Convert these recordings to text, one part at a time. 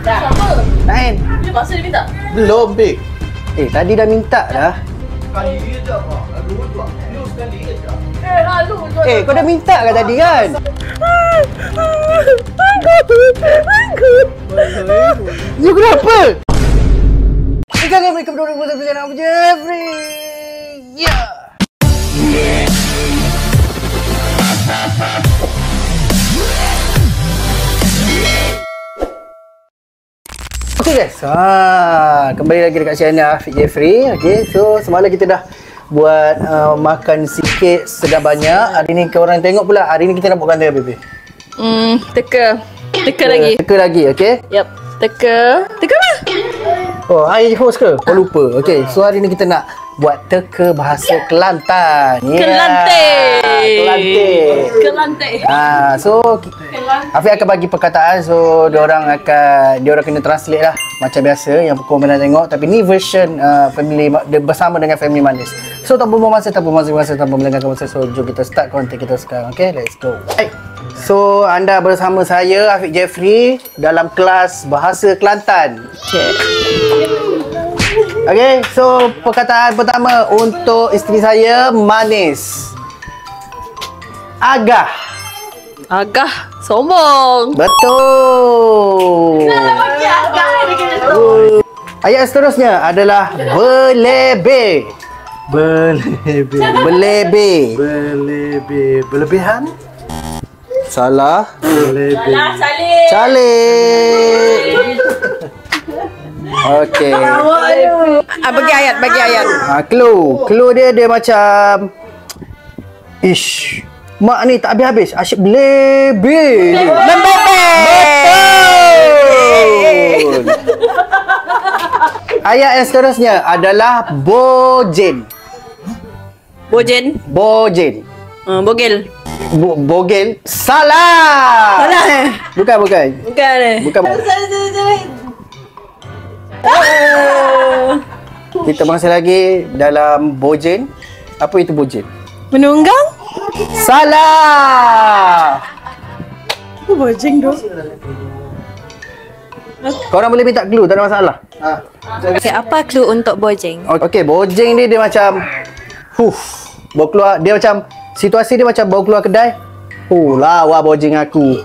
Dah. Siapa? Nain. Bila masa dia minta? Belum, Bik. Tadi dah minta dah. Sekali je apa? Dua tu. Lu sekali je. Halu. Kau dah minta kan tadi kan? You kenapa? Jangan mereka berdua bersama Abu Jeffrey. Ya. Okay guys, kembali lagi dekat channel Afiq Jeffrey. Okay, so semalam kita dah buat makan sikit sedap banyak. Hari ni korang tengok pula, hari ni kita nak buat konten apa, Bebe? Teka lagi. Teka lagi, okay? Yep. Teka lah. Oh, I host ke? Kau lupa. Okay, so hari ni kita nak buat teka bahasa Kelantan. Kelantan. So Afiq akan bagi perkataan, so diorang kena translate lah macam biasa yang kau pernah tengok, tapi ni version family bersama dengan family manis. So tanpa buang masa, tanpa melengahkan masa, so jom kita start konten kita sekarang. Okay, let's go. So anda bersama saya Afiq Jeffrey dalam kelas bahasa Kelantan. Okay, so perkataan pertama untuk isteri saya, manis. Agah. Sombong. Betul. Ayat seterusnya adalah berlebih. Berlebihan? Salah. Calik. Okey. Bagi ayat. Clue dia macam ish. Mak ni tak habis-habis. Asyik belebih. Betul. Ayat yang seterusnya adalah bojen. Bojen. Bogel. Salah. Bukan. Kita masih lagi dalam bojen. Apa itu bojen? Menunggang? Salah. Bojen tu. Korang boleh minta clue, tak ada masalah. Okay, apa clue untuk bojeng? Okey, bojeng ni dia macam baru keluar, dia macam situasi dia macam baru keluar kedai. Lawa bojeng aku.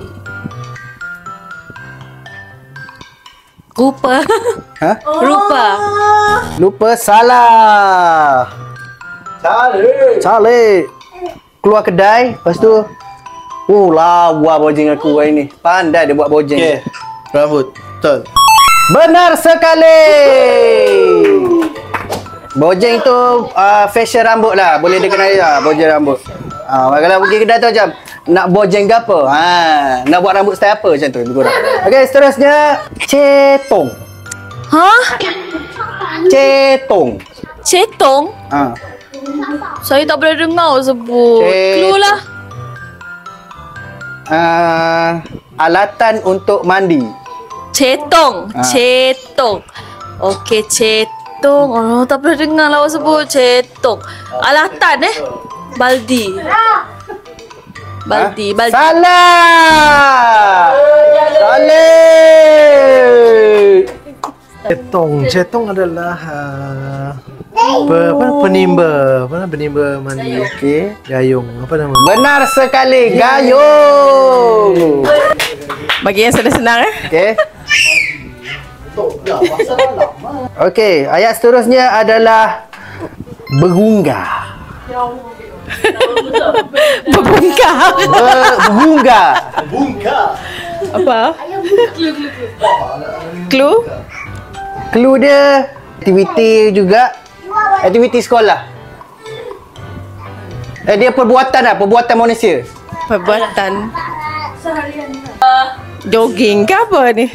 Rupa. Lupa, salah. Calik. Keluar kedai, lepas tu lawa bojeng aku hari ni. Pandai dia buat bojeng. Okay. Rambut. Betul. Benar sekali. Bojeng tu fashion rambut lah. Boleh dikenali lah bojeng rambut. Kalau pergi kedai tu macam nak bojeng ke apa? Nak buat rambut style apa macam tu lebih kurang. Okey, seterusnya cetong. Cetong? Saya tak pernah dengar sebut. Clue lah. Alatan untuk mandi. Cetong. Okey, cetong. Tak pernah dengar lah awak sebut cetong. Alatan baldi. Salah. Cetong adalah penimba mandi. Okey. Gayung. Apa nama? Benar sekali, gayung. Bagi yang senang-senang Okey. Okey, ayat seterusnya adalah bergunggah. Berbunga. Apa? Clue? Clue dia aktiviti juga. Aktiviti sekolah. Dia perbuatan manusia. Perbuatan jogging ke apa ni?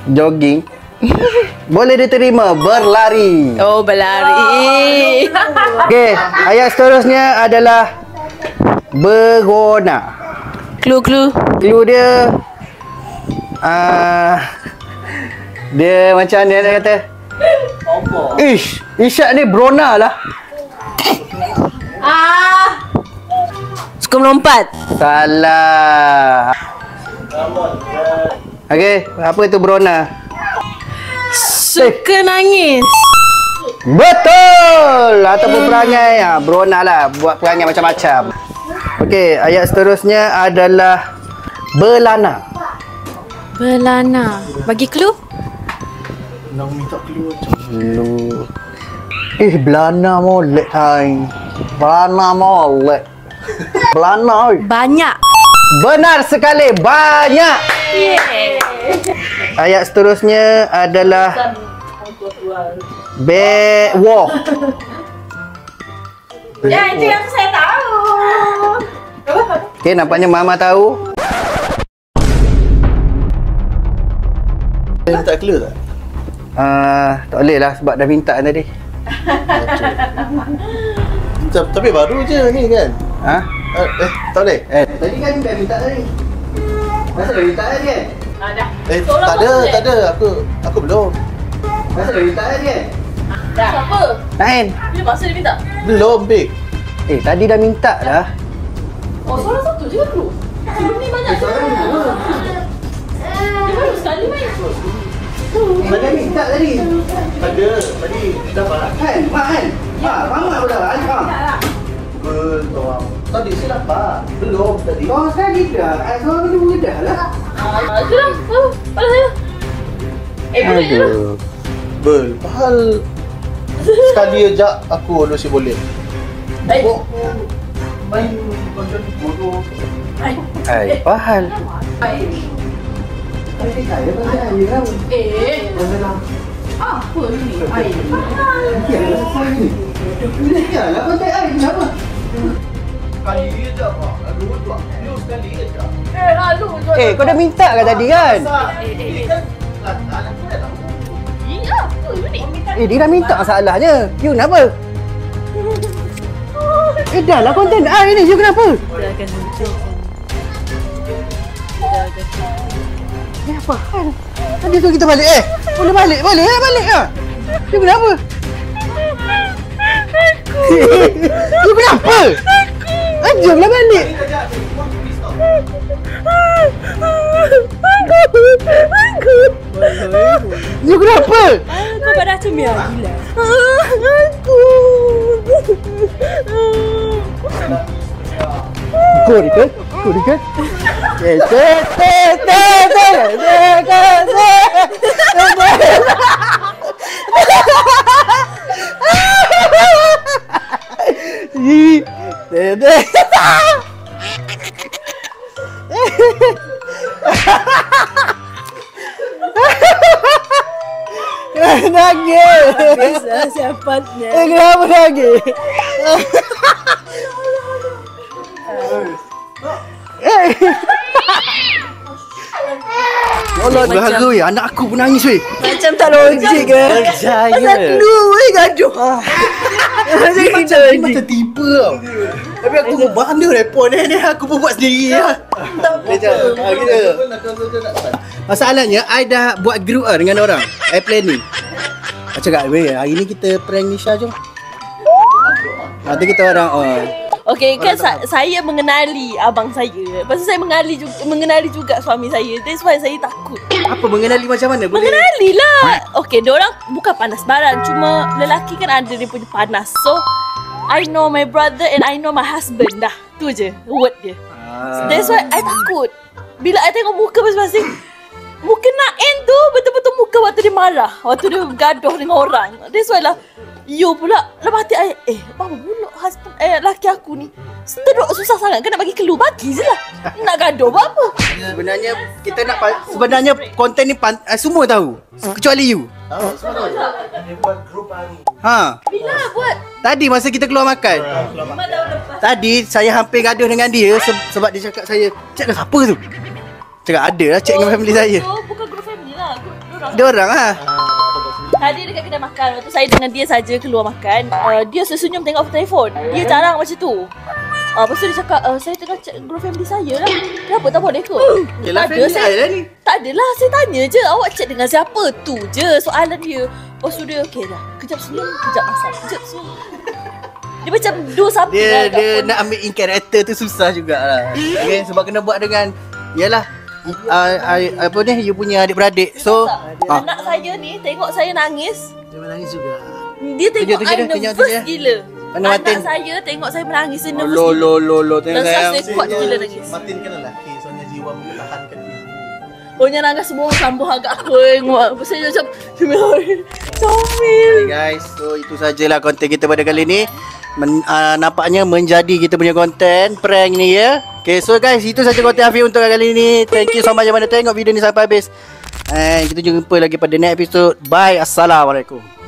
Jogging. Boleh diterima, berlari. Berlari. Okey, ayat seterusnya adalah bergona. Clue. Clue dia dia macam dia kata Ishak ni berona lah. Suka melompat. Salah. Okey, apa itu Brona? Suka nangis. Betul! Ataupun perangai. Brona lah. Buat perangai macam-macam. Okey, ayat seterusnya adalah belana. Belana. Bagi clue? Nak minta keluar Lu. Belana molek hai. Belana molek. Belana oi. Banyak. Benar sekali, banyak. Ayat seterusnya adalah Bewo. Ya, itu yang saya tahu. Okey, nampaknya Mama tahu. Tak clear tak? Tak boleh lah sebab dah minta tadi. Tapi baru je ni kan? Ha? Tak boleh? Tadi kan dah minta tadi. Masa dah minta tadi kan? Tak ada. Aku belum. Masa dah minta tadi kan? Siapa? Nain. Bila masa dia minta? Belum, Big. Tadi dah minta dah. Oh, seorang satu je dulu. Sebelum ni banyak. Dia baru sekali main. Dah minta tadi. Ada. Tadi dapat. Kan? Mak kan? Mama pun dah. Betul. Tadi saya dapat. Belum tadi. Kau sekali dah. Seorang tu pun dah lah. Itulah. Pada saya. Boleh je lah. Bel, pahal sekali ajak aku si boleh. Main macam bodoh. Pahal. Apa ni? Yalah, kontak air. Kenapa? Sekali ajak pak. Dua. Lu sekali ajak. Lalu je. Kau dah minta kan tadi kan? Iya, apa ni? Dia dah minta masalahnya. You kenapa? Dah lah konten air ni. You kenapa? Apa hal? Tadi tu kita balik Boleh balik lah. You kenapa? You kenapa? Ajamlah balik. You kenapa? Kau pada cemia gila. Kau dekat? Nangis. Siapa ni? Kenapa nangis? Allah berharga weh. Anak aku pun nangis weh. Macam tak logik ke? Percaya. Weh gaduh. Macam tiba tau. Tapi aku mana respon ni aku pun buat sendiri lah. Masalahnya I dah buat group dengan orang. I planning. I cakap weh hari ni kita prank Nisha jom. Nanti kita orang Okey, kan saya mengenali abang saya. Lepas tu saya mengenali juga suami saya. That's why saya takut. apa mengenali macam mana? Mengenali lah. Okey, diorang bukan panas baran. Cuma lelaki kan ada dia punya panas. So, I know my brother and I know my husband dah. Tu je word dia. That's why I takut. Bila I tengok muka masing-masing, muka Nain tu betul-betul muka waktu dia marah. Waktu dia gaduh dengan orang. That's why lah. You pula dalam hati I, apa pula husband laki aku ni teruk susah sangat kan nak bagi clue. Bagi je lah. Nak gaduh buat apa? Sebenarnya kita nak sebenarnya konten ni semua tahu kecuali you. Dia buat grup baru. Bila buat? Tadi masa kita keluar makan. 5 tahun lepas. Tadi saya hampir gaduh dengan dia sebab dia cakap saya, "Cik dengan siapa tu?" Cakap ada lah cik dengan family saya. Bukan group family lah. Dia orang lah. Tadi dekat kedai makan, waktu saya dengan dia saja keluar makan, dia sesenyum tengok telefon. Dia jarang macam tu. Lepas tu dia cakap, saya tengah check group family saya lah. Kenapa tak boleh ke? Yelah, Tak ada, family I lah ni. Tak adalah, saya tanya je. Awak check dengan siapa? Tu je soalan dia. Lepas tu dia, okey dah. Kejap senyum, kejap masak. Kejap senyum. Dia macam do something lah. Dia nak ambil in character tu susah jugalah. Okay, sebab kena buat dengan, yalah, apa ni, you punya adik-beradik. So Anak saya ni tengok saya nangis, dia menangis juga. dia tengok Tunjuk I dia, tunjuk nervous dia. gila. Mana Anak Martin? saya tengok saya menangis, dia nervous Lo gila. lo lo lo tengok Lepas sayang. saya kuat gila nangis. Martin kan lelaki, soalnya jiwa mempertahankan ibu. Pokoknya nangis semua orang sambung agak aku tengok. Saya macam comel. Okay guys, so itu sajalah konten kita pada kali ni. Nampaknya menjadi kita punya konten prank ni ya. Okay, so guys, itu saja konten Hafiz untuk kali ni. Thank you so much yang mana tengok video ni sampai habis. And kita jumpa lagi pada next episode. Bye, assalamualaikum.